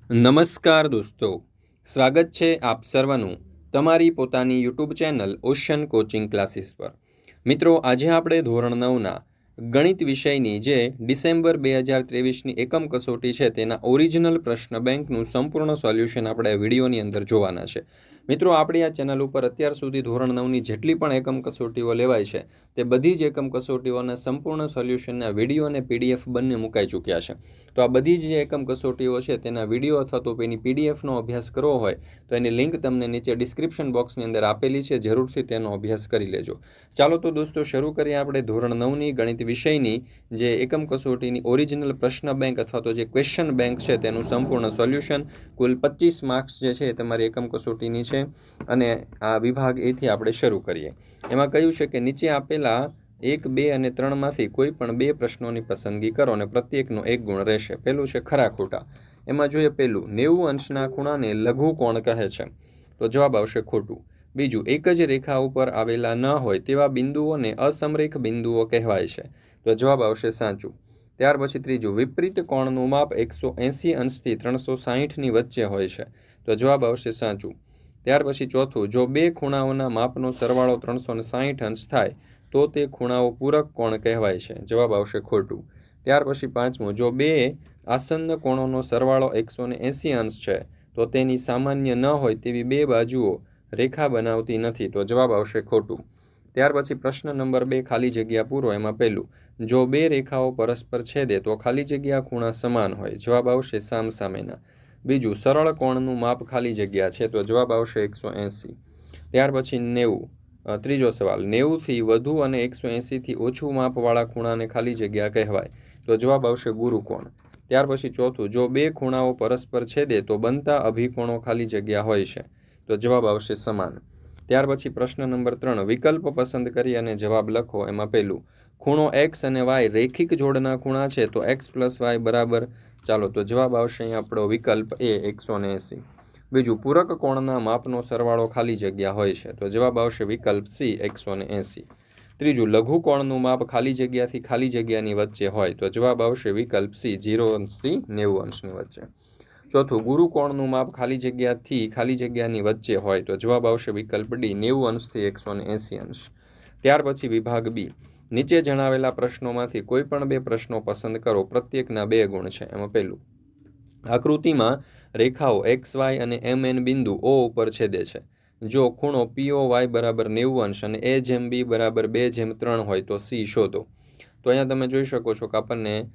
નમસ્કાર દોસ્તો, સ્વાગત છે આપ સર્વનું તમારી પોતાની YouTube channel ocean coaching classes પર। મિત્રો, આજે આપણે ધોરણ 9ના ગણિત વિષયની જે ડિસેમ્બર 2023ની એકમ કસોટી છે તેના ઓરિજિનલ પ્રશ્ન બેંકનું સંપૂર્ણ સોલ્યુશન આપણે વિડીયોની અંદર જોવાના છે। મિત્રો, આપણી આ ચેનલ ઉપર અત્યાર સુધી ધોરણ 9ની જેટલી પણ એકમ કસોટીઓ લેવાય છે તે બધી જ એકમ કસોટીઓના સંપૂર્ણ સોલ્યુશનના વિડીયો અને પીડીએફ બંને મુકાઈ ચૂક્યા છે। તો આ બધી જ જે એકમ કસોટીઓ છે તેના વિડીયો અથવા તો એની પીડીએફનો અભ્યાસ કરવો હોય તો એની લિંક તમને નીચે ડિસ્ક્રિપ્શન બોક્સની અંદર આપેલી છે, જરૂરથી તેનો અભ્યાસ કરી લેજો। ચાલો તો દોસ્તો, શરૂ કરીએ આપણે ધોરણ 9ની ગણિત વિષયની જે એકમ કસોટીની ઓરિજિનલ પ્રશ્ન બેંક અથવા તો જે ક્વેશ્ચન બેંક છે તેનું સંપૂર્ણ સોલ્યુશન। કુલ 25 માર્ક્સ જે છે એ તમારી એકમ કસોટીની છે અને આ વિભાગ એથી આપણે શરૂ કરીએ। એમાં કહ્યું છે કે નીચે આપેલા 1, 2 અને 3માંથી કોઈ પણ બે પ્રશ્નોની પસંદગી કરો અને પ્રત્યેકનો 1 ગુણ રહેશે। પહેલું છે ખરા ખોટા। એમાં જોઈએ પહેલું, 90 અંશના ખૂણાને લઘુ કોણ કહે છે, તો જવાબ આવશે ખોટું। બીજું, એક જ રેખા ઉપર આવેલા ન હોય તેવા બિંદુઓને અસમરેખ બિંદુઓ કહેવાય છે, તો જવાબ આવશે સાચું। ત્યાર પછી ત્રીજું, વિપરીત કોણનું માપ 180 અંશથી 360ની વચ્ચે હોય છે, તો જવાબ આવશે સાચું। ત્યાર પછી ચોથું, જો બે ખૂણાઓના માપનો સરવાળો 360 અંશ થાય તો તે ખૂણાઓ પૂરક કોણ કહેવાય છે, જવાબ આવશે ખોટું। ત્યાર પછી પાંચમું, જો બે આસન્ન કોણોનો સરવાળો 180 અંશ છે તો તેની સામાન્ય ન હોય તેવી બે બાજુઓ રેખા બનાવતી નથી, તો જવાબ આવશે ખોટું। ત્યાર પછી પ્રશ્ન નંબર 2, ખાલી જગ્યા પૂરો। એમાં પહેલું, જો બે રેખાઓ પરસ્પર છેદે તો ખાલી જગ્યા ખૂણા સમાન હોય, જવાબ આવશે સામસામેના। બીજું, સરળ કોણનું માપ ખાલી જગ્યા છે, તો જવાબ આવશે 180। ત્યાર પછી 90, ત્રીજો સવાલ, 90થી વધુ અને 180થી ઓછું માપવાળા ખૂણાને ખાલી જગ્યા કહેવાય, તો જવાબ આવશે ગુરુકોણ। ત્યાર પછી ચોથું, જો બે ખૂણાઓ પરસ્પર છેદે તો બનતા અભિકોણો ખાલી જગ્યા હોય છે, તો જવાબ આવશે સમાન। ત્યાર પછી પ્રશ્ન નંબર 3, વિકલ્પ પસંદ કરી અને જવાબ લખો। એમાં પહેલું, ખૂણો x અને y રેખિક જોડના ખૂણા છે તો x + y બરાબર, ચાલો તો જવાબ આવશે અહીં આપણો વિકલ્પ એ 180। બીજું, પૂરક કોણના માપનો સરવાળો ખાલી જગ્યા હોય છે, તો જવાબ આવશે વિકલ્પ સી 180। ત્રીજું, લઘુ કોણનું માપ ખાલી જગ્યાથી ખાલી જગ્યાની વચ્ચે હોય, તો જવાબ આવશે વિકલ્પ સી 0 અંશથી 90 અંશની વચ્ચે। ચોથું, ગુરુ કોણનું માપ ખાલી જગ્યાથી ખાલી જગ્યાની વચ્ચે હોય, તો જવાબ આવશે વિકલ્પ ડી 90 અંશથી 180 અંશ। ત્યાર પછી વિભાગ બી, નીચે જણાવેલા પ્રશ્નોમાંથી કોઈ પણ બે પ્રશ્નો પસંદ કરો, પ્રત્યેકના 2 ગુણ છે। એમાં પહેલું, આકૃતિમાં રેખાઓ XY અને MN બિંદુ O ઉપર છેદે છે। જો ખૂણો POY બરાબર 90 અંશ અને A/B બરાબર 2/3 હોય તો C શોધો। તો અહીંયા તમે જોઈ શકો છો કે આપણને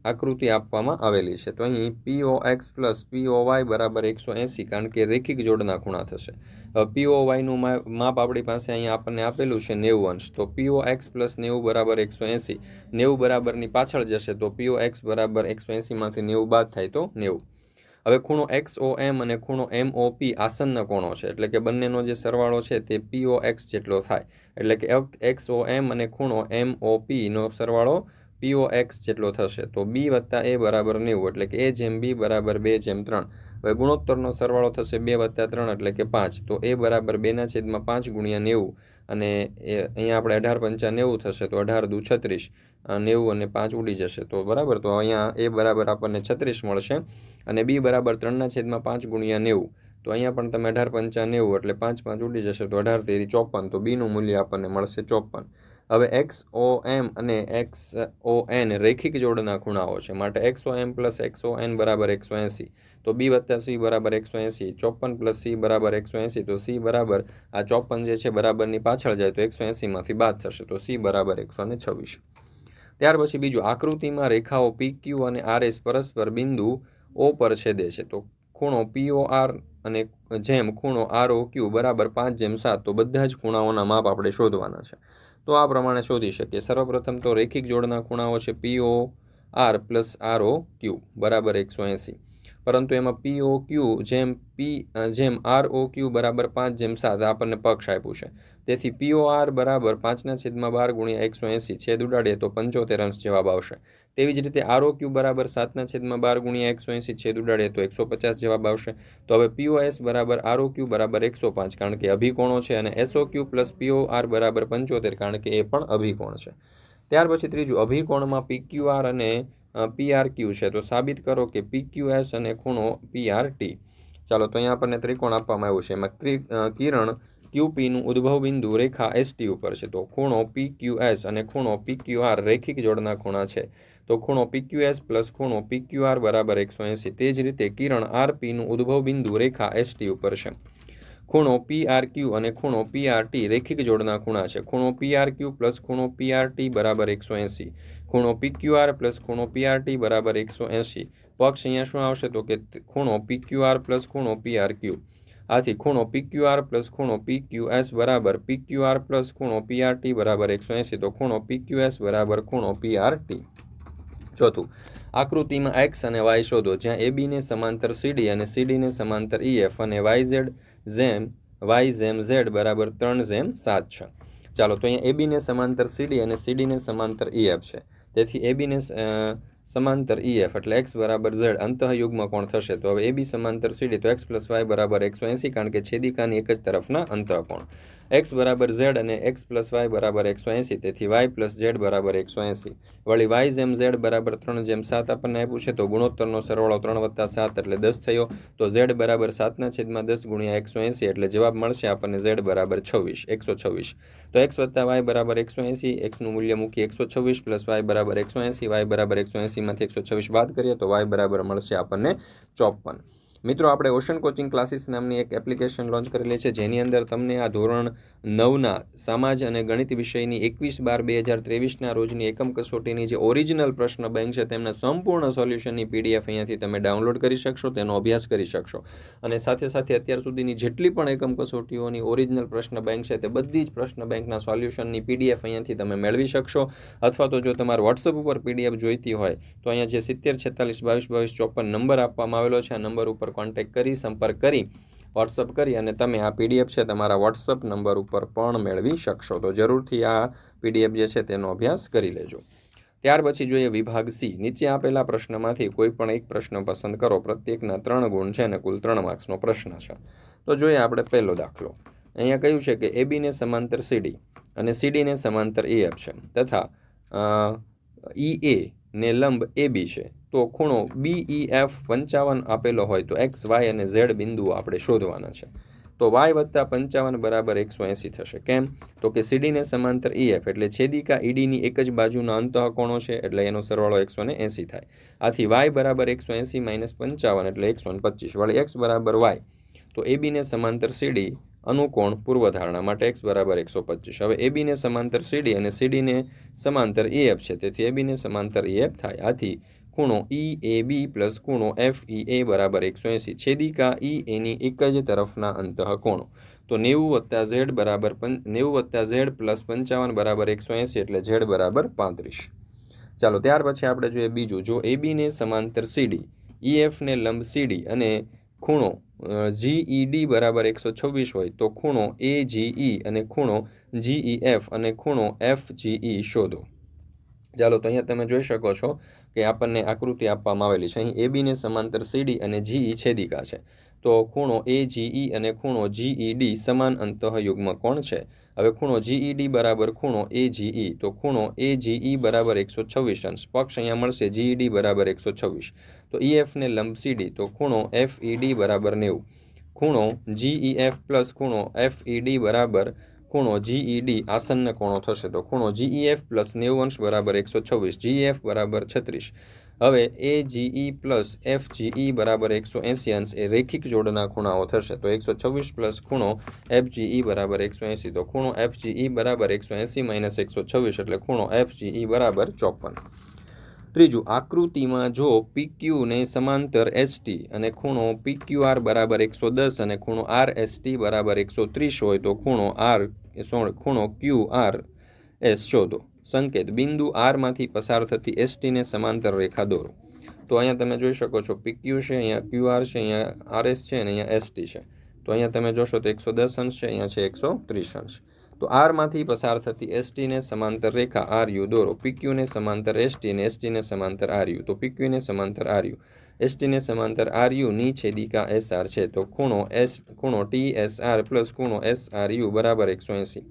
આકૃતિ આપવામાં આવેલી છે, તો અહીં POX + POY બરાબર 180, કારણ કે રેખિક જોડના ખૂણા થશે। POYનું માપ આપણી પાસે અહીંયા આપણને આપેલું છે 90 અંશ, તો POX + 90 બરાબર 180, 90 બરાબરની પાછળ જશે તો POX બરાબર 180માંથી 90 બાદ થાય તો 90। હવે ખૂણો XOM અને ખૂણો MOP આસન્ન કોણો છે, એટલે કે બંનેનો જે સરવાળો છે તે POX જેટલો થાય, એટલે કે XOM અને ખૂણો MOPનો સરવાળો POX જેટલો થશે, તો B + A બરાબર 90, એટલે કે A/B બરાબર 2/3। હવે ગુણોત્તરનો સરવાળો થશે 2 + 3 એટલે કે 5, તો A બરાબર 2/5 × 90, અને અહીંયા આપણે 18×5 = 90 થશે, તો 18 દુ 36, 90 અને 5 ઉડી જશે, તો બરાબર, તો અહીંયા A બરાબર આપણને 36 મળશે અને B બરાબર 3/5 × 90, તો અહીંયા પણ તમે 18×5 = 90 એટલે 5 5 ઉડી જશે, તો 18 તેરી 54, તો Bનું મૂલ્ય આપણને મળશે 54। હવે XOM અને XON રેખિક જોડના ખૂણાઓ છે, માટે XOM + XON બરાબર 180, તો B + C બરાબર 180, 54 + C બરાબર 180, તો C બરાબર આ 54 જે છે બરાબરની પાછળ જાય તો 180માંથી બાદ થશે, તો C બરાબર 126। ત્યાર પછી બીજું, આકૃતિમાં રેખાઓ PQ અને RS પરસ્પર બિંદુ O પર છેદે છે, તો ખૂણો POR અને જેમ ખૂણો ROQ બરાબર 5/7, તો બધા જ ખૂણાઓના માપ આપણે શોધવાના છે। તો આ પ્રમાણે શોધી શકીએ। સર્વપ્રથમ તો રેખિક જોડના ખૂણાઓ છે POR + ROQ બરાબર 180, પરંતુ એમાં POQ જેમ ROQ બરાબર 5/7 આપણને પક્ષ આપ્યું છે, તેથી POR બરાબર 5/12 × 180 છેદ ઉડાડીએ તો 75 અંશ જવાબ આવશે। તેવી જ રીતે ROQ બરાબર 7/12 × 180 છેદ ઉડાડીએ તો 150 જવાબ આવશે। તો હવે POS બરાબર ROQ બરાબર 105, કારણ કે અભિકોણો છે, અને SOQ + POR બરાબર 75, કારણ કે એ પણ અભિકોણ છે। ત્યાર પછી ત્રીજું, અભિકોણમાં PQR અને PRQ છે, તો સાબિત કરો કે PQS અને ખૂણો PRT. ચાલો, તો અહીંયા આપણને ત્રિકોણ આપવામાં આવ્યું છે. એમાં કિરણ QPનું ઉદ્ભવ બિંદુ રેખા ST ઉપર છે. તો ખૂણો PQS અને ખૂણો PQR રેખિક જોડના ખૂણા છે. તો ખૂણો PQS પ્લસ ખૂણો PQR બરાબર 180. તે જ રીતે કિરણ RPનું ઉદ્ભવ બિંદુ રેખા ST ઉપર છે. ખૂણો PRQ અને ખૂણો PRT રેખિક જોડના ખૂણા છે. ખૂણો PRQ પ્લસ ખૂણો PRT બરાબર 180. ખૂણો PQR પ્લસ ખૂણો PRT બરાબર 180. પક્ષ અહીંયા શું આવશે? તો કે ખૂણો PQR પ્લસ ખૂણો PRQ. આથી ખૂણો PQR પ્લસ ખૂણો PQS બરાબર PQR પ્લસ ખૂણો PRT બરાબર 180. તો ખૂણો PQS બરાબર ખૂણો PRT. ચોથું, આકૃતિમાં x અને y શોધો, જ્યાં ABને સમાંતર CD અને CDને સમાંતર EF અને y જેમ z બરાબર 3:7 છે. ચાલો, તો અહીંયા ABને સમાંતર CD અને CDને સમાંતર EF છે. તેથી ABને સમાંતર EF એટલે x બરાબર z અંતઃયુગ્મ કોણ થશે. તો હવે AB સમાંતર CD તો x પ્લસ y બરાબર 180, કારણ કે છેદિકાની એક જ તરફના અંતઃકોણ. x બરાબર z અને x પ્લસ y બરાબર 180, તેથી y પ્લસ z બરાબર 180. વળી y જેમ z બરાબર 3:7 આપણને આપ્યું છે. તો ગુણોત્તરનો સરવાળો 3+7 એટલે 10 થયો. તો z બરાબર 7/10 ગુણ્યા 180 એટલે જવાબ મળશે આપણને z બરાબર 126. તો x વત્તા y બરાબર 180, xનું મૂલ્ય મૂકી 126 પ્લસ y બરાબર 180, y બરાબર 180 માંથી 126 બાદ કરીએ તો y બરાબર મળશે આપણને 54. મિત્રો, આપણે ઓશન કોચિંગ ક્લાસીસ નામની એક એપ્લિકેશન લોન્ચ કરેલી છે, જેની અંદર તમને આ ધોરણ 9ના સમાજ અને ગણિત વિષયની 21/12/2023ના રોજની એકમ કસોટીની જે ઓરિજિનલ પ્રશ્ન બેંક છે તેમના સંપૂર્ણ સોલ્યુશનની PDF અહીંયાથી તમે ડાઉનલોડ કરી શકશો, તેનો અભ્યાસ કરી શકશો. અને સાથે સાથે અત્યાર સુધીની જેટલી પણ એકમ કસોટીઓની ઓરિજિનલ પ્રશ્ન બેંક છે તે બધી જ પ્રશ્ન બેંકના સોલ્યુશનની PDF અહીંયાથી તમે મેળવી શકશો. અથવા તો જો તમારે વોટ્સઅપ ઉપર PDF જોઈતી હોય તો અહીંયા જે 7046222254 નંબર આપવામાં આવેલો છે, આ નંબર ઉપર કોન્ટેક્ટ કરી, સંપર્ક કરી, વોટ્સઅપ કરી અને તમે આ PDF છે તમારા વોટ્સઅપ નંબર ઉપર પણ મેળવી શકશો. તો જરૂરથી આ PDF જે છે તેનો અભ્યાસ કરી લેજો. ત્યાર પછી જોઈએ વિભાગ C. નીચે આપેલા પ્રશ્નમાંથી કોઈ પણ એક પ્રશ્ન પસંદ કરો. પ્રત્યેકના 3 ગુણ છે અને કુલ 3 માર્ક્સનો પ્રશ્ન છે. તો જોઈએ આપણે પહેલો દાખલો. અહીંયા કહ્યું છે કે ABને સમાંતર CD અને CDને સમાંતર EF છે તથા EA ને લંબ AB છે. તો ખૂણો BEF 55 આપેલો હોય તો x, y અને z બિંદુઓ આપણે શોધવાના છે. તો y વત્તા 55 બરાબર 180 થશે. કેમ? તો કે CDને સમાંતર EF એટલે છેદિકા EDની એક જ બાજુના અંતઃકોણો છે, એટલે એનો સરવાળો 180 થાય. આથી y બરાબર 180 - 55 એટલે 125. વળી x બરાબર y. તો ABને સમાંતર CD અનુકોણ પૂર્વધારણા માટે x બરાબર 125. હવે ABને સમાંતર CD અને CDને સમાંતર EF છે, તેથી ABને સમાંતર EF થાય. આથી ખૂણો EAB પ્લસ ખૂણો FEA બરાબર 180. છેદિકા EAની એક જ તરફના અંતઃકોણો. તો 90 + z બરાબર 90 + z પ્લસ 55 બરાબર 180 એટલે z બરાબર 35. ચાલો, ત્યાર પછી આપણે જોઈએ બીજું. જો ABને સમાંતર CD, EFને લંબ CD અને ખૂણો GED બરાબર 126 હોય તો ખૂણો AGE અને ખૂણો GEF અને ખૂણો FGE શોધો. ચાલો, તો અહીંયા તમે જોઈ શકો છો કે આપણને આકૃતિ આપવામાં આવેલી છે. અહીં ABને સમાંતર CD અને GE છેદિકા છે. તો ખૂણો AGE અને ખૂણો GED સમાન અંતઃયુગ્મ કોણ છે. હવે ખૂણો GED બરાબર ખૂણો AGE, તો ખૂણો AGE બરાબર 126 અંશ. પક્ષ અહીંયા મળશે GED બરાબર 126. તો EFને લંબ CD, તો ખૂણો FED બરાબર 90. ખૂણો GEF પ્લસ ખૂણો FED બરાબર ખૂણો GED આસન્ન કોણો થશે. તો ખૂણો GEF પ્લસ 90 અંશ બરાબર 126, GEF બરાબર 36. હવે AGE પ્લસ FGE બરાબર 180 અંશ એ રેખિક જોડના ખૂણાઓ થશે. તો 126 પ્લસ ખૂણો FGE બરાબર 180. તો ખૂણો FGE બરાબર 180 - 126 એટલે ખૂણો FGE બરાબર 54. ત્રીજું, આકૃતિમાં જો PQ ને સમાંતર ST અને ખૂણો PQR બરાબર 110 અને ખૂણો RST બરાબર 130 હોય તો ખૂણો QRS શોધો. સંકેત: બિંદુ R માંથી પસાર થતી ST ને સમાંતર રેખા દોરો. તો અહીંયા તમે જોઈ શકો છો PQ છે, અહીંયા QR છે, અહીંયા RS છે અને અહીંયા ST છે. તો અહીંયા તમે જોશો તો 110 અંશ છે, અહીંયા છે 130 અંશ. તો R માંથી પસાર થતી ST ને સમાંતર રેખા RU દોરો. PQ ને સમાંતર ST અને ST ને સમાંતર RU. તો PQ ને સમાંતર RU, ST ને સમાંતર RU ની છેદિકા SR છે. તો ખૂણો TSR પ્લસ ખૂણો SRU બરાબર 180.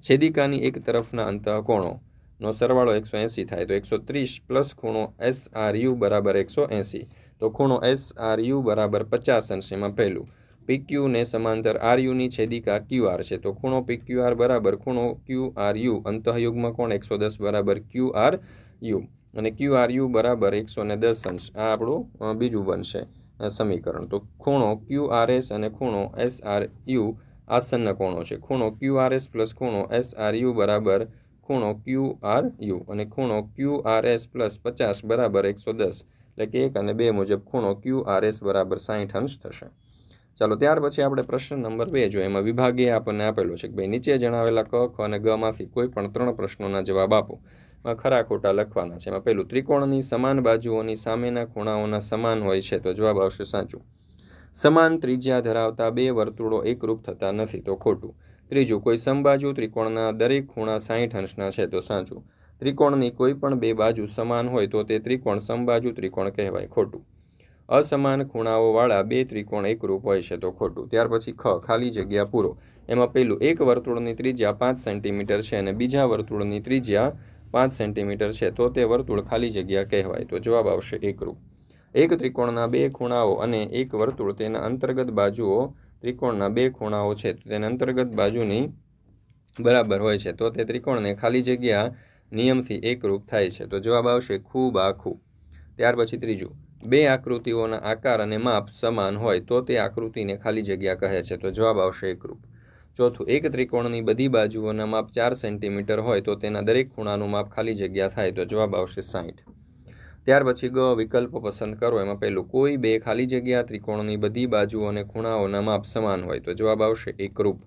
છેદિકાની એક તરફના અંતઃકોણો નો સરવાળો 180 થાય તો 130 પ્લસ ખૂણો SRU બરાબર 180 તો ખૂણો SRU બરાબર 50 અંશ. એમાં પહેલું PQ ને સમાંતર RUની છેદિકા QR છે તો ખૂણો PQR બરાબર ખૂણો QRU અંતઃયુગ્મ કોણ 110 બરાબર QRU અને QRU બરાબર 110 અંશ. આ આપણું બીજું બનશે સમીકરણ. તો ખૂણો QRS અને ખૂણો SRU આસન્ન કોણો છે. ખૂણો QRS પ્લસ ખૂણો SRU બરાબર ખૂણો QRU અને ખૂણો QRS પ્લસ 50 બરાબર 110 એટલે કે 1 અને 2 મુજબ ખૂણો QRS બરાબર 60 અંશ થશે. ચાલો ત્યાર પછી આપણે પ્રશ્ન નંબર 2 જોઈએ. એમાં વિભાગે આપણને આપેલો છે કે ભાઈ નીચે જણાવેલા ક, ખ અને ગ માંથી કોઈ પણ 3 પ્રશ્નોના જવાબ આપો. ખરા ખોટા લખવાના છે. એમાં પહેલું ત્રિકોણની સમાન બાજુઓની સામેના ખૂણાઓના સમાન હોય છે તો જવાબ આવશે સાચું. સમાન ત્રિજ્યા ધરાવતા બે વર્તુળો એકરૂપ થતા નથી તો ખોટું. ત્રીજું કોઈ સમબાજુ ત્રિકોણના દરેક ખૂણા 60 અંશના છે તો સાચું. ત્રિકોણની કોઈ પણ બે બાજુ સમાન હોય તો તે ત્રિકોણ સમબાજુ ત્રિકોણ કહેવાય ખોટું. અસમાન ખૂણાઓવાળા બે ત્રિકોણ એકરૂપ હોય છે તો ખોટું. ત્યાર પછી ખ ખાલી જગ્યા પૂરો. એમાં પહેલું એક વર્તુળની ત્રિજ્યા 5 સેન્ટીમીટર છે અને બીજા વર્તુળની ત્રિજ્યા 5 સેન્ટીમીટર છે તો તે વર્તુળ ખાલી જગ્યા કહેવાય તો જવાબ આવશે એકરૂપ. એક ત્રિકોણના બે ખૂણાઓ અને એક વર્તુળ તેના અંતર્ગત બાજુઓ ત્રિકોણના બે ખૂણાઓ છે તો તેના અંતર્ગત બાજુની બરાબર હોય છે તો તે ત્રિકોણને ખાલી જગ્યા નિયમથી એકરૂપ થાય છે તો જવાબ આવશે ખૂબ આખું. ત્યાર પછી ત્રીજું બે આકૃતિઓના આકાર અને માપ સમાન હોય તો તે આકૃતિને ખાલી જગ્યા કહે છે તો જવાબ આવશે એકરૂપ. ચોથું એક ત્રિકોણની બધી બાજુઓના માપ 4 સેન્ટીમીટર હોય તો તેના દરેક ખૂણાનું માપ ખાલી જગ્યા થાય તો જવાબ આવશે 60. ત્યાર પછી ગ વિકલ્પ પસંદ કરો. એમાં પહેલું કોઈ બે ખાલી જગ્યા ત્રિકોણની બધી બાજુઓ અને ખૂણાઓના માપ સમાન હોય તો જવાબ આવશે એકરૂપ.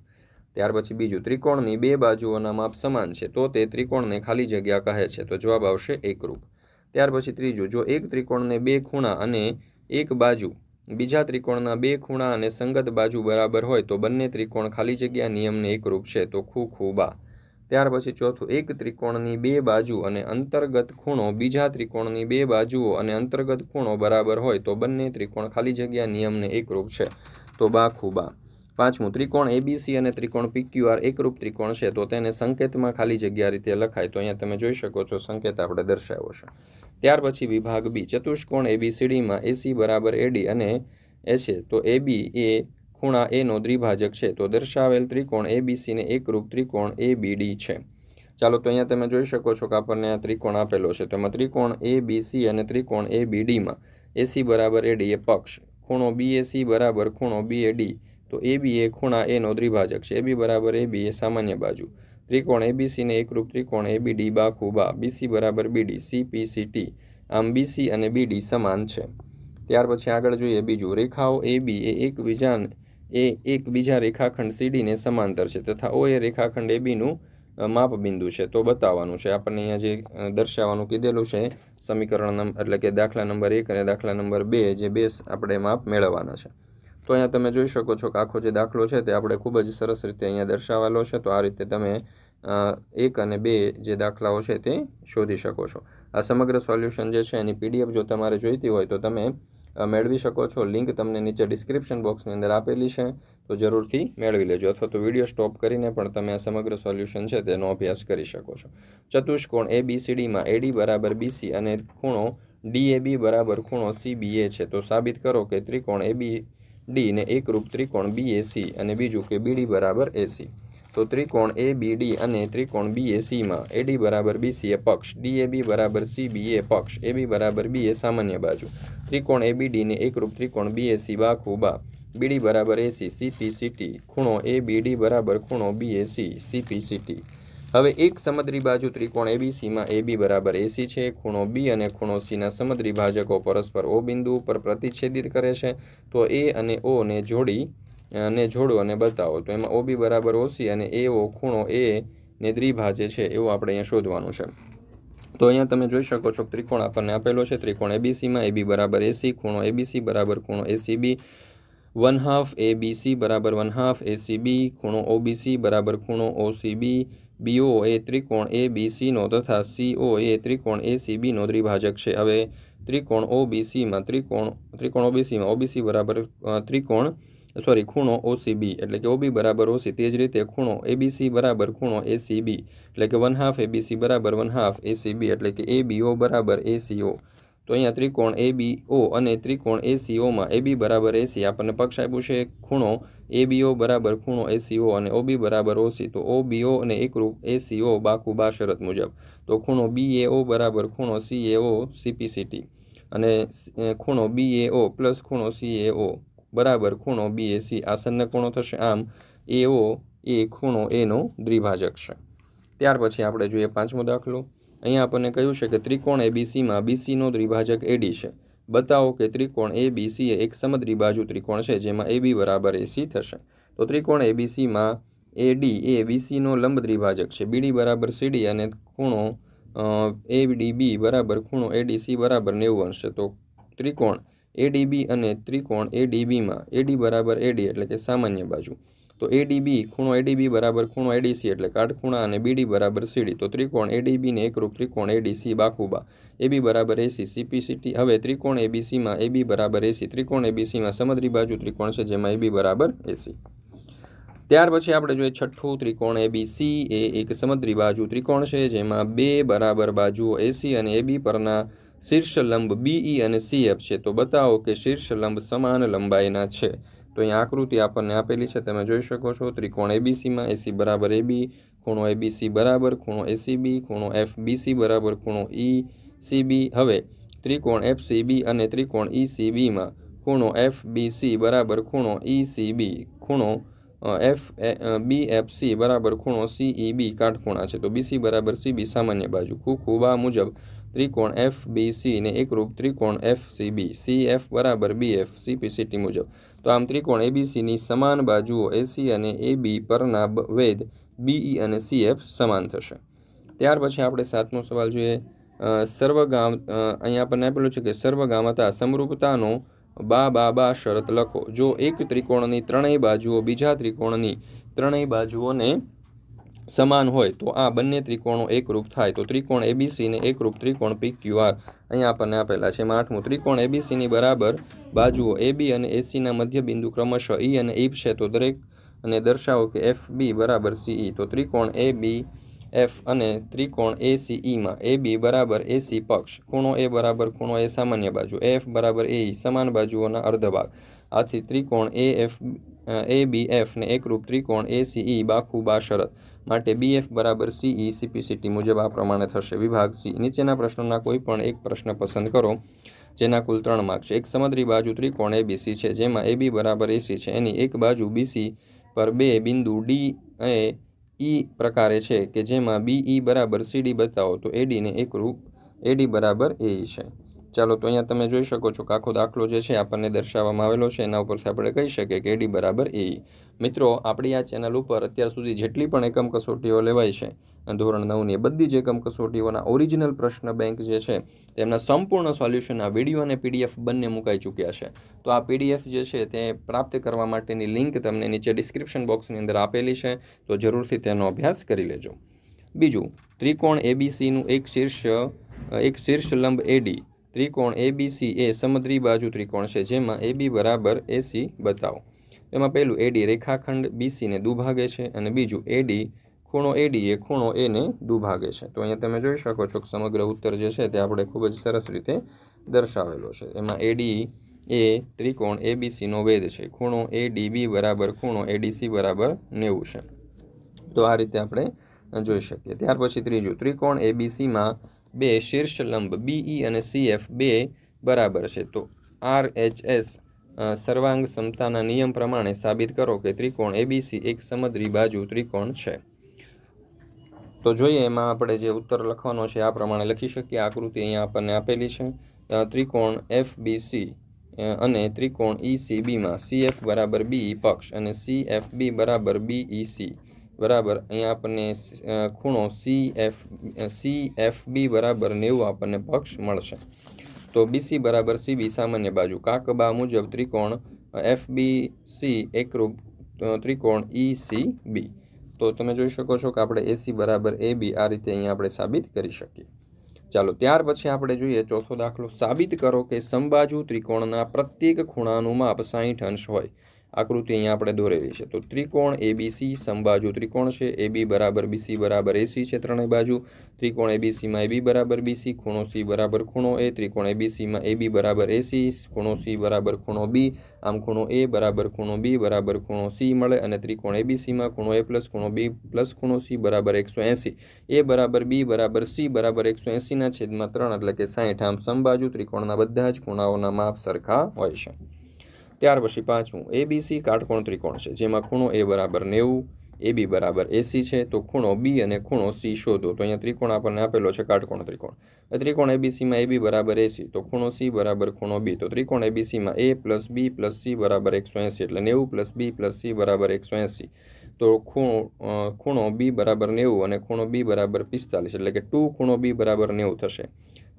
ત્યાર પછી બીજું ત્રિકોણની બે બાજુઓના માપ સમાન છે તો તે ત્રિકોણને ખાલી જગ્યા કહે છે તો જવાબ આવશે એકરૂપ. ત્યાર પછી ત્રીજું જો એક ત્રિકોણને બે ખૂણા અને એક બાજુ બીજા ત્રિકોણના બે ખૂણા અને સંગત બાજુ બરાબર હોય તો બંને ત્રિકોણ ખાલી જગ્યા નિયમને એકરૂપ છે તો ખૂબા. ત્યાર પછી ચોથું એક ત્રિકોણની બે બાજુ અને અંતર્ગત ખૂણો બીજા ત્રિકોણની બે બાજુઓ અને અંતર્ગત ખૂણો બરાબર હોય તો બંને ત્રિકોણ ખાલી જગ્યા નિયમને એકરૂપ છે તો ખૂબા. પાંચમું ત્રિકોણ ABC અને ત્રિકોણ PQR એકરૂપ ત્રિકોણ છે તો તેને સંકેતમાં ખાલી જગ્યા રીતે લખાય તો અહીંયા તમે જોઈ શકો છો સંકેત આપણે દર્શાવ્યો છે. ત્યાર પછી વિભાગ બી ચતુષ્કોણ ABCDમાં AC બરાબર AD અને છે તો AB એ ખૂણા A નો દ્વિભાજક છે તો દર્શાવેલ ત્રિકોણ ABC ને એકરૂપ ત્રિકોણ ABD છે. ચાલો તો અહીંયા તમે જોઈ શકો છો કે આપણને આ ત્રિકોણ આપેલો છે. તેમાં ત્રિકોણ ABC અને ત્રિકોણ ABDમાં AC બરાબર AD એ પક્ષ, ખૂણો BAC બરાબર ખૂણો BAD તો AB એ ખૂણા A નો દ્વિભાજક છે. AB બરાબર AB એ સામાન્ય બાજુ. ત્રિકોણ ABC ને એકરૂપ ત્રિકોણ ABD ખૂબા. BC બરાબર BD CPCT આમ BC અને BD સમાન છે. ત્યાર પછી આગળ જોઈએ બીજું રેખાઓ AB એ એકબીજા રેખાખંડ CD ને સમાંતર છે તથા O એ રેખાખંડ ABનું માપબિંદુ છે તો બતાવવાનું છે. આપણને અહીંયા જે દર્શાવવાનું કીધેલું છે સમીકરણ એટલે કે દાખલા નંબર 1 અને દાખલા નંબર 2 જે બે આપણે માપ મેળવવાના છે. તો અહીંયા તમે જોઈ શકો છો કે આખો જે દાખલો છે તે આપણે ખૂબ જ સરસ રીતે અહીંયા દર્શાવેલો છે. તો આ રીતે તમે 1 અને 2 જે દાખલાઓ છે તે શોધી શકો છો. આ સમગ્ર સોલ્યુશન જે છે એની PDF જો તમારે જોઈતી હોય તો તમે મેળવી શકો છો. લિંક તમને નીચે ડિસ્ક્રિપ્શન બોક્સની અંદર આપેલી છે તો જરૂરથી મેળવી લેજો અથવા તો વિડીયો સ્ટોપ કરીને પણ તમે આ સમગ્ર સોલ્યુશન છે તેનો અભ્યાસ કરી શકો છો. ચતુષ્કોણ ABCDમાં AD બરાબર BC અને ખૂણો DAB બરાબર ખૂણો CBA છે તો સાબિત કરો કે ત્રિકોણ ABD ને એકરૂપ ત્રિકોણ BAC અને બીજું કે BD બરાબર AC. તો ત્રિકોણ ABD અને ત્રિકોણ BACમાં AD બરાબર BC એ પક્ષ, DAB બરાબર CBA પક્ષ, AB બરાબર B એ સામાન્ય બાજુ. ત્રિકોણ ABD ને એકરૂપ ત્રિકોણ BAC ખૂબા, BD બરાબર AC CPCT, ખૂણો ABD બરાબર ખૂણો BAC CPCT. હવે એક સમદ્રી બાજુ ત્રિકોણ ABCમાં AB બરાબર AC છે. ખૂણો B અને ખૂણો C ના સમદ્રી ભાજકો પરસ્પર O બિંદુ ઉપર પ્રતિછેદિત કરે છે તો A અને O ને જોડો અને બતાવો. તો એમાં OB બરાબર OC અને AO ખૂણો A ને દ્વિભાજે છે એવું આપણે અહીંયા શોધવાનું છે. તો અહીંયા તમે જોઈ શકો છો ત્રિકોણ આપણને આપેલો છે. ત્રિકોણ ABCમાં AB બરાબર AC, ખૂણો ABC બરાબર ખૂણો ACB, 1/2 ABC બરાબર 1/2 ACB, ખૂણો OBC બરાબર ખૂણો OCB, BO એ ત્રિકોણ ABCનો તથા CO એ ત્રિકોણ ACBનો દ્વિભાજક છે. હવે ત્રિકોણ OBCમાં OBC બરાબર ત્રિકોણ ખૂણો OCB એટલે કે OB બરાબર OC. તે જ રીતે ખૂણો ABC બરાબર ખૂણો ACB એટલે કે 1/2 ABC બરાબર 1/2 ACB એટલે કે ABO બરાબર ACO. તો અહીંયા ત્રિકોણ ABO અને ત્રિકોણ ACOમાં AB બરાબર AC આપણને પક્ષ આપ્યું છે. ખૂણો ABO બરાબર ખૂણો ACO અને OB બરાબર OC. તો OBO અને એકરૂપ ACO બાકુ શરત મુજબ. તો ખૂણો BAO બરાબર ખૂણો CAO CPCT અને ખૂણો BAO પ્લસ ખૂણો CAO બરાબર ખૂણો BAC આ સન્નકોણો થશે. આમ AO એ ખૂણો Aનો દ્વિભાજક છે. ત્યાર પછી આપણે જોઈએ પાંચમો દાખલો. અહીંયા આપણને કહ્યું છે કે ત્રિકોણ ABCમાં BCનો દ્વિભાજક AD છે. બતાવો કે ત્રિકોણ ABC એ એક સમદ્વિબાજુ ત્રિકોણ છે જેમાં AB બરાબર AC થશે. તો ત્રિકોણ ABCમાં AD એ BCનો લંબ દ્વિભાજક છે. BD બરાબર CD અને ખૂણો ADB બરાબર ખૂણો ADC બરાબર 90 અંશ છે. તો ત્રિકોણ ADB અને ત્રિકોણ ADBમાં AD બરાબર AD એટલે કે સામાન્ય બાજુ. તો ADB ખૂણો ADB બરાબર ખૂણો ADC એટલે કાટખૂણા અને BD બરાબર CD. તો ત્રિકોણ ADB ને એકરૂપ ત્રિકોણ ADC બાકુબા AB બરાબર AC CPCT. હવે ત્રિકોણ ABCમાં AB બરાબર AC. ત્રિકોણ ABCમાં સમદ્વિબાજુ ત્રિકોણ છે જેમાં AB બરાબર AC. ત્યાર પછી આપણે જોઈએ છઠ્ઠું. ત્રિકોણ ABC એ એક સમદ્વિબાજુ ત્રિકોણ છે જેમાં બે બરાબર બાજુઓ AC અને AB પરના શીર્ષ લંબ BE અને CF છે. તો બતાવો કે શીર્ષ લંબ સમાન લંબાઈના છે. તો અહીંયા આકૃતિ આપણને આપેલી છે, તમે જોઈ શકો છો. ત્રિકોણ ABCમાં AC બરાબર AB, ખૂણો ABC બરાબર ખૂણો ACB, ખૂણો FBC બરાબર ખૂણો ECB. હવે ત્રિકોણ FCB અને ત્રિકોણ ECBમાં ખૂણો FBC બરાબર ખૂણો ECB, ખૂણો BFC બરાબર ખૂણો CEB કાટખૂણા છે. તો BC બરાબર CB સામાન્ય બાજુ. ખૂબા મુજબ ત્રિકોણ FBC ને એકરૂપ ત્રિકોણ FCB, CF બરાબર BF CPCT મુજબ. તો આમ ત્રિકોણ ABCની સમાન બાજુઓ AC અને AB પરના વેધ BE અને CF સમાન થશે. ત્યાર પછી આપણે સાતમો સવાલ જોઈએ. અહીંયા આપણને આપેલું છે કે સર્વગામતા સમરૂપતાનો બા શરત લખો. જો એક ત્રિકોણની ત્રણેય બાજુઓ બીજા ત્રિકોણની ત્રણેય બાજુઓને સમાન હોય તો આ બંને ત્રિકોણો એકરૂપ થાય. તો ત્રિકોણ ABCને એકરૂપ ત્રિકોણ PQR અહીંયા આપણને આપેલા છે. એમાં આઠમું, ત્રિકોણ ABCની બરાબર બાજુઓ AB અને ACના મધ્યબિંદુ ક્રમશઃ E અને F છે. તો દરેક અને દર્શાવો કે FB બરાબર CE. તો ત્રિકોણ ABF અને ત્રિકોણ ACEમાં AB બરાબર AC પક્ષ, ખૂણો A બરાબર ખૂણો A સામાન્ય બાજુ, AF બરાબર AE સમાન બાજુઓના અર્ધ ભાગ. આથી ત્રિકોણ ABF ને એકરૂપ ત્રિકોણ ACE બાકુ શરત માટે BF બરાબર CE CPCT મુજબ આ પ્રમાણે થશે. વિભાગ C. નીચેના પ્રશ્નોના કોઈ પણ એક પ્રશ્ન પસંદ કરો જેના કુલ 3 માર્ક છે. એક સમદ્વિબાજુ ત્રિકોણ ABC છે જેમાં AB બરાબર AC છે. એની એક બાજુ BC પર બે બિંદુ D એ E પ્રકારે છે કે જેમાં BE બરાબર CD બતાવો. તો AD ને એકરૂપ AD બરાબર AE છે. ચાલો, તો અહીંયા તમે જોઈ શકો છો કે આખો દાખલો જે છે આપણને દર્શાવવામાં આવેલો છે. એના ઉપરથી આપણે કહી શકીએ કે AD બરાબર AE. મિત્રો, આપણી આ ચેનલ ઉપર અત્યાર સુધી જેટલી પણ એકમ કસોટીઓ લેવાય છે ધોરણ 9ની, બધી જ એકમ કસોટીઓના ઓરિજિનલ પ્રશ્ન બેંક જે છે તેમના સંપૂર્ણ સોલ્યુશનના વિડીયો અને PDF બંને મુકાઈ ચૂક્યા છે. તો આ PDF જે છે તે પ્રાપ્ત કરવા માટેની લિંક તમને નીચે ડિસ્ક્રિપ્શન બોક્સની અંદર આપેલી છે. તો જરૂરથી તેનો અભ્યાસ કરી લેજો. બીજું, ત્રિકોણ ABCનું એક શીર્ષ લંબ AD. ત્રિકોણ ABC એ સમદ્વિબાજુ ત્રિકોણ છે જેમાં AB બરાબર AC બતાવો. એમાં પહેલું, AD રેખાખંડ BCને દુભાગે છે અને બીજું ખૂણો AD એ ખૂણો A ને દુભાગે છે. તો અહીંયા તમે જોઈ શકો છો કે સમગ્ર ઉત્તર જે છે તે આપણે ખૂબ જ સરસ રીતે દર્શાવેલો છે. એમાં AD એ ત્રિકોણ ABCનો વેધ છે. ખૂણો ADB બરાબર ખૂણો ADC બરાબર 90 છે. તો આ રીતે આપણે જોઈ શકીએ. ત્યાર પછી ત્રીજું, ત્રિકોણ ABCમાં બે શીર્ષ લંબ BE અને CF બે બરાબર છે. તો RHS સર્વાંગ સમતાના નિયમ પ્રમાણે સાબિત કરો કે ત્રિકોણ ABC એક સમદ્વિબાજુ ત્રિકોણ છે. તો જોઈએ એમાં આપણે જે ઉત્તર લખવાનો છે આ પ્રમાણે લખી શકીએ. આકૃતિ અહીંયા આપણને આપેલી છે. ત્રિકોણ FBC અને ત્રિકોણ ECBમાં CF બરાબર BE પક્ષ અને CFB બરાબર BEC બરાબર અહીંયા આપણને ખૂણો CFB બરાબર 90 આપણને પક્ષ મળશે. તો BC બરાબર CB સામાન્ય બાજુ. કાકબા મુજબ ત્રિકોણ FBC એકરૂપ ત્રિકોણ ECB. તો તમે જોઈ શકો છો કે આપણે AC બરાબર AB આ રીતે અહીંયા આપણે સાબિત કરી શકીએ. ચાલો, ત્યાર પછી આપણે જોઈએ ચોથો દાખલો. સાબિત કરો કે સમબાજુ ત્રિકોણના પ્રત્યેક ખૂણાનું માપ 60 અંશ હોય. આકૃતિ અહીંયા આપણે દોરેલી છે. તો ત્રિકોણ ABC સમબાજુ ત્રિકોણ છે. AB બરાબર BC બરાબર AC છે ત્રણેય બાજુ. ત્રિકોણ ABCમાં AB બરાબર BC, ખૂણો C બરાબર ખૂણો A, ત્રિકોણ ABCમાં AB બરાબર AC, ખૂણો C બરાબર ખૂણો B, આમ ખૂણો A બરાબર ખૂણો B બરાબર ખૂણો C મળે, અને ત્રિકોણ ABCમાં ખૂણો A પ્લસ ખૂણો B પ્લસ ખૂણો C બરાબર 180. A બરાબર B બરાબર C બરાબર 180 છેદમાં 3 એટલે કે 60. આમ સમબાજુ ત્રિકોણના બધા જ ખૂણાઓના માપ સરખા હોય છે. ત્યાર પછી પાંચમું, ABC કાટકોણ ત્રિકોણ છે જેમાં ખૂણો A બરાબર 90, AB બરાબર AC છે. તો ખૂણો B અને ખૂણો C શોધો. તો અહીંયા ત્રિકોણ આપણને આપેલો છે કાટકોણ ત્રિકોણ. ત્રિકોણ ABCમાં AB બરાબર AC, તો ખૂણો C બરાબર ખૂણો B. તો ત્રિકોણ ABCમાં A plus B plus C બરાબર 180 એટલે 90 પ્લસ B પ્લસ C બરાબર 180. તો ખૂણો B બરાબર 90 અને ખૂણો B બરાબર 45 એટલે કે 2 ખૂણો B બરાબર 90 થશે.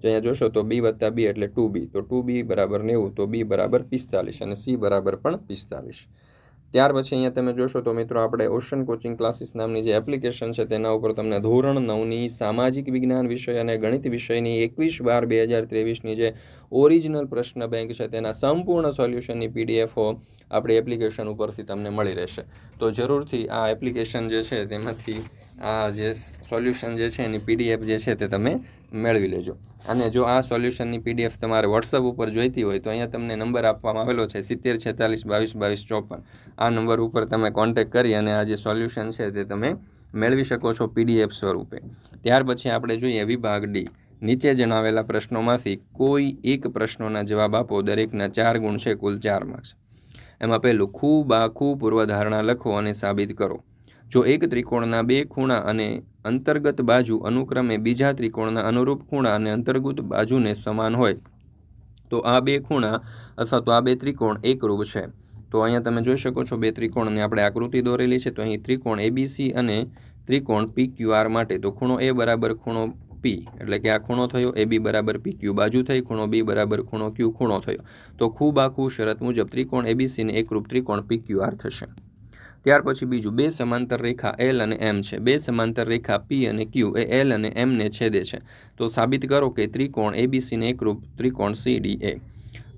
જો અહીંયા જોશો તો B વત્તા B એટલે 2B, તો 2B બરાબર 90, તો B બરાબર 45 અને C બરાબર પણ 45. ત્યાર પછી અહીંયા તમે જોશો તો મિત્રો આપણે ઓશન કોચિંગ ક્લાસીસ નામની જે એપ્લિકેશન છે તેના ઉપર તમને ધોરણ 9ની સામાજિક વિજ્ઞાન વિષય અને ગણિત વિષયની 21/12/2023ની જે ઓરિજિનલ પ્રશ્ન બેંક છે તેના સંપૂર્ણ સોલ્યુશનની પીડીએફો આપણી એપ્લિકેશન ઉપરથી તમને મળી રહેશે. તો જરૂરથી આ એપ્લિકેશન જે છે તેમાંથી આ જે સોલ્યુશન જે છે એની પીડીએફ જે છે તે તમે મેળવી લેજો. અને જો આ સોલ્યુશનની પીડીએફ તમારે વોટ્સઅપ ઉપર જોઈતી હોય તો અહીંયા તમને નંબર આપવામાં આવેલો છે 70 46 22 22 54. આ નંબર ઉપર તમે કોન્ટેક્ટ કરી અને આ જે સોલ્યુશન છે તે તમે મેળવી શકો છો પીડીએફ સ્વરૂપે. ત્યાર પછી આપણે જોઈએ વિભાગ ડી. નીચે જણાવેલા પ્રશ્નોમાંથી કોઈ એક પ્રશ્નોના જવાબ આપો. દરેકના 4 ગુણ છે, કુલ 4 માર્ક્સ. એમાં પહેલું, ખૂબ આખું પૂર્વધારણા લખો અને સાબિત કરો. જો એક ત્રિકોણના બે ખૂણા અને અંતર્ગત બાજુ અનુક્રમે બીજા ત્રિકોણના અનુરૂપ ખૂણા અને અંતર્ગત બાજુને સમાન હોય તો આ બે ખૂણા અથવા તો આ બે ત્રિકોણ એકરૂપ છે. તો અહીંયા તમે જોઈ શકો છો બે ત્રિકોણની આપણે આકૃતિ દોરેલી છે. તો અહીં ત્રિકોણ ABC અને ત્રિકોણ PQR માટે તો ખૂણો A બરાબર ખૂણો P એટલે કે આ ખૂણો થયો, AB બરાબર PQ બાજુ થઈ, ખૂણો B બરાબર ખૂણો Q ખૂણો થયો. તો ખૂબ આખું શરત મુજબ ત્રિકોણ ABC ને એકરૂપ ત્રિકોણ PQR થશે. ત્યાર પછી બીજું, બે સમાંતર રેખા L અને M છે. બે સમાંતર રેખા P અને Q એ L અને M ને છેદે છે. તો સાબિત કરો કે ત્રિકોણ ABC ને એકરૂપ ત્રિકોણ CDA.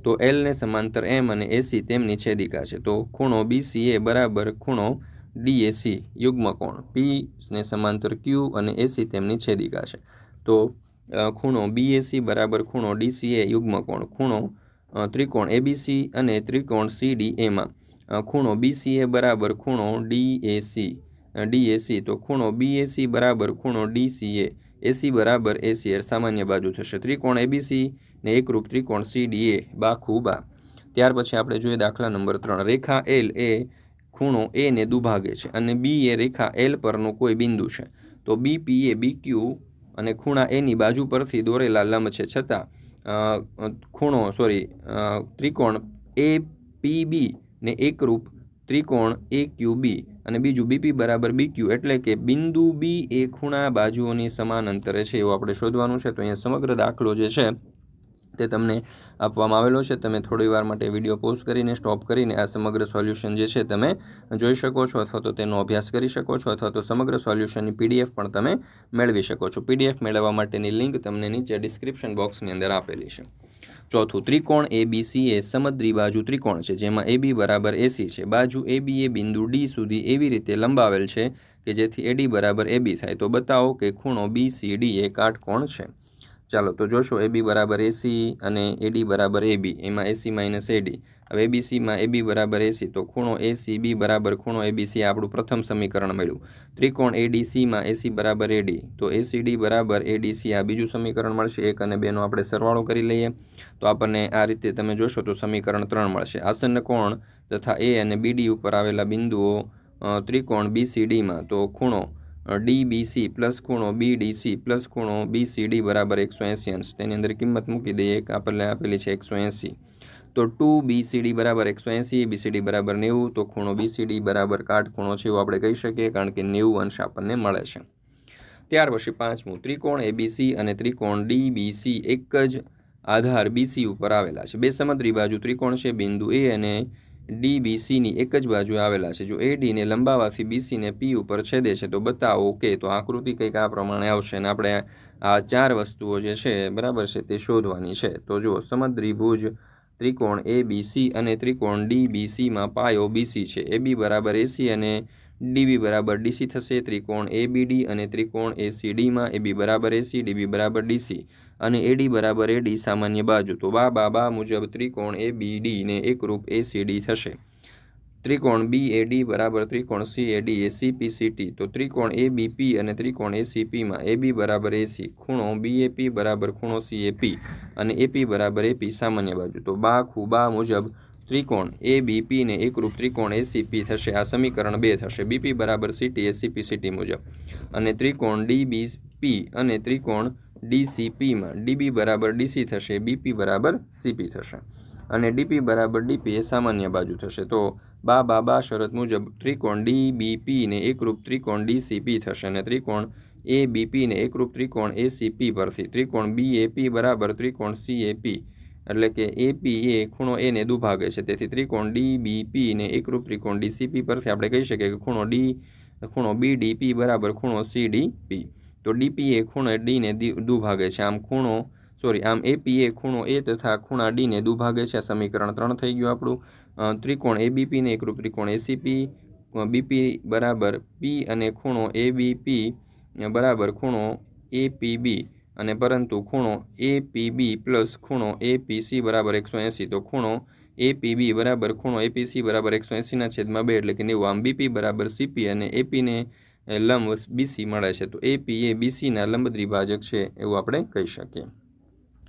તો L ને સમાંતર M અને AC તેમની છેદિકા છે. તો ખૂણો BCA બરાબર ખૂણો DAC યુગ્મકોણ. P ને સમાંતર Q અને AC તેમની છેદિકા છે. તો ખૂણો BAC બરાબર ખૂણો DCA યુગ્મકોણ. ખૂણો ત્રિકોણ ABC અને ત્રિકોણ CDAમાં ખૂણો BCA બરાબર ખૂણો DAC. તો ખૂણો BAC બરાબર ખૂણો DCA, AC બરાબર AC સામાન્ય બાજુ થશે. ત્રિકોણ ABC ને એકરૂપ ત્રિકોણ CDA બાખુબા. ત્યાર પછી આપણે જોઈએ દાખલા નંબર 3. રેખા L એ ખૂણો A ને દુભાગે છે અને B એ રેખા L પરનો કોઈ બિંદુ છે. તો BP એ BQ અને ખૂણા Aની બાજુ પરથી દોરેલા લંબ છે, છતાં ત્રિકોણ APB ને એકરૂપ ત્રિકોણ AQB અને બીજું BP બરાબર BQ એટલે કે બિંદુ B એ ખૂણા બાજુઓની સમાન અંતરે છે એવું આપણે શોધવાનું છે. તો અહીંયા સમગ્ર દાખલો જે છે તે તમને આપવામાં આવેલો છે. તમે થોડી વાર માટે વિડીયો પોઝ કરીને સ્ટોપ કરીને આ સમગ્ર સોલ્યુશન જે છે તમે જોઈ શકો છો, અથવા તો તેનો અભ્યાસ કરી શકો છો, અથવા તો સમગ્ર સોલ્યુશનની પીડીએફ પણ તમે મેળવી શકો છો. પીડીએફ મેળવવા માટેની લિંક તમને નીચે ડિસ્ક્રિપ્શન બોક્સની અંદર આપેલી છે. ચોથું, ત્રિકોણ ABC એ સમદ્વિબાજુ ત્રિકોણ છે જેમાં AB બરાબર AC છે. બાજુ AB એ બિંદુ D સુધી એવી રીતે લંબાવેલ છે કે જેથી AD બરાબર AB થાય. તો બતાવો કે ખૂણો BCD એ કાટકોણ છે. ચાલો તો જોશો, AB બરાબર AC અને AD બરાબર AB, એમાં AC માઇનસ AD. હવે ABCમાં AB બરાબર AC, તો ખૂણો ACB બરાબર ખૂણો ABC આપણું પ્રથમ સમીકરણ મળ્યું. ત્રિકોણ ADCમાં AC બરાબર AD, તો ACD બરાબર ADC આ બીજું સમીકરણ મળશે. 1 અને 2નો આપણે સરવાળો કરી લઈએ તો આપણને આ રીતે તમે જોશો તો સમીકરણ 3 મળશે. આસન્ન કોણ તથા A અને BD ઉપર આવેલા બિંદુઓ ત્રિકોણ BCDમાં તો ખૂણો DBC પ્લસ ખૂણો BDC પ્લસ ખૂણો BCD બરાબર 180 અંશ. તેની અંદર કિંમત મૂકી દઈએ. આપણને આપેલી છે 180. તો 2BCD બરાબર 180, BCD બરાબર 90. તો ખૂણો BCD બરાબર કાટખૂણો છે એવું આપણે કહી શકીએ, કારણ કે 90 અંશ આપણને મળે છે. ત્યાર પછી પાંચમું, ત્રિકોણ ABC અને ત્રિકોણ DBC એક જ આધાર BC ઉપર આવેલા છે. બે સમદ્વિબાજુ ત્રિકોણ છે. બિંદુ A અને DBCની એક જ બાજુ આવેલા છે. જો AD ને લંબાવાથી BC ને P ઉપર છેદે છે તો બતાવો કે. તો આકૃતિ કંઈક આ પ્રમાણે આવશે અને આપણે આ 4 વસ્તુઓ જે છે બરાબર છે તે શોધવાની છે. તો જુઓ, સમદ્વિભુજ ત્રિકોણ ABC અને ત્રિકોણ DBCમાં પાયો BC છે. AB બરાબર AC અને DB બરાબર DC થશે. ત્રિકોણ ABD અને ત્રિકોણ ACDમાં AB બરાબર AC, DB બરાબર DC અને AD બરાબર AD સામાન્ય બાજુ. તો બા મુજબ ત્રિકોણ ABD ને એકરૂપ ACD થશે. ત્રિકોણ BAD બરાબર ત્રિકોણ CAD એ CPCT. તો ત્રિકોણ ABP અને ત્રિકોણ ACPમાં AB બરાબર AC, ખૂણો BAP બરાબર ખૂણો CAP અને AP બરાબર AP સામાન્ય બાજુ. તો બા મુજબ ત્રિકોણ ABP ને એકરૂપ ત્રિકોણ ACP થશે. આ સમીકરણ 2 થશે. BP બરાબર CT એ CPCT મુજબ અને ત્રિકોણ DBP અને ત્રિકોણ DCPમાં DB બરાબર DC થશે, BP બરાબર CP થશે અને DP બરાબર DP એ સામાન્ય બાજુ થશે. તો બા શરત મુજબ ત્રિકોણ DBP ને એકરૂપ ત્રિકોણ DCP થશે અને ત્રિકોણ ABP ને એકરૂપ ત્રિકોણ ACP પરથી ત્રિકોણ BAP બરાબર ત્રિકોણ CAP એટલે કે AP એ ખૂણો A ને દુભાગે છે. તેથી ત્રિકોણ DBP ને એકરૂપ ત્રિકોણ DCP પરથી આપણે કહી શકીએ કે ખૂણો BDP બરાબર ખૂણો CDP. તો DP એ ખૂણો D ને દુભાગે છે. આમ AP એ ખૂણો A તથા ખૂણા D ને દુભાગે છે. આ સમીકરણ 3 થઈ ગયું આપણું. ત્રિકોણ ABP ને એકરૂપ ત્રિકોણ ACP, BP બરાબર P અને ખૂણો ABP બરાબર ખૂણો APB અને પરંતુ ખૂણો APB પ્લસ ખૂણો APC બરાબર 180. તો ખૂણો APB બરાબર ખૂણો APC બરાબર 180/2 એટલે કે 90. આમ BP બરાબર CP અને AP ને લંબ BC મળે છે. તો AP એ BCના લંબ દ્વિભાજક છે એવું આપણે કહી શકીએ.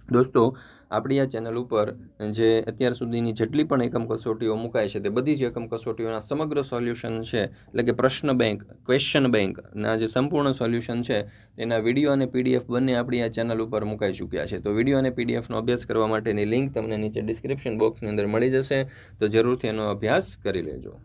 દોસ્તો, આપણી આ ચેનલ ઉપર જે અત્યાર સુધીની જેટલી પણ એકમ કસોટીઓ મુકાય છે તે બધી જ એકમ કસોટીઓના સમગ્ર સોલ્યુશન છે, એટલે કે પ્રશ્ન બેંક, ક્વેશ્ચન બેંકના જે સંપૂર્ણ સોલ્યુશન છે તેના વિડીયો અને PDF બંને આપણી આ ચેનલ ઉપર મુકાઈ ચૂક્યા છે. તો વિડીયો અને PDFનો અભ્યાસ કરવા માટેની લિંક તમને નીચે ડિસ્ક્રિપ્શન બોક્સની અંદર મળી જશે. તો જરૂરથી એનો અભ્યાસ કરી લેજો.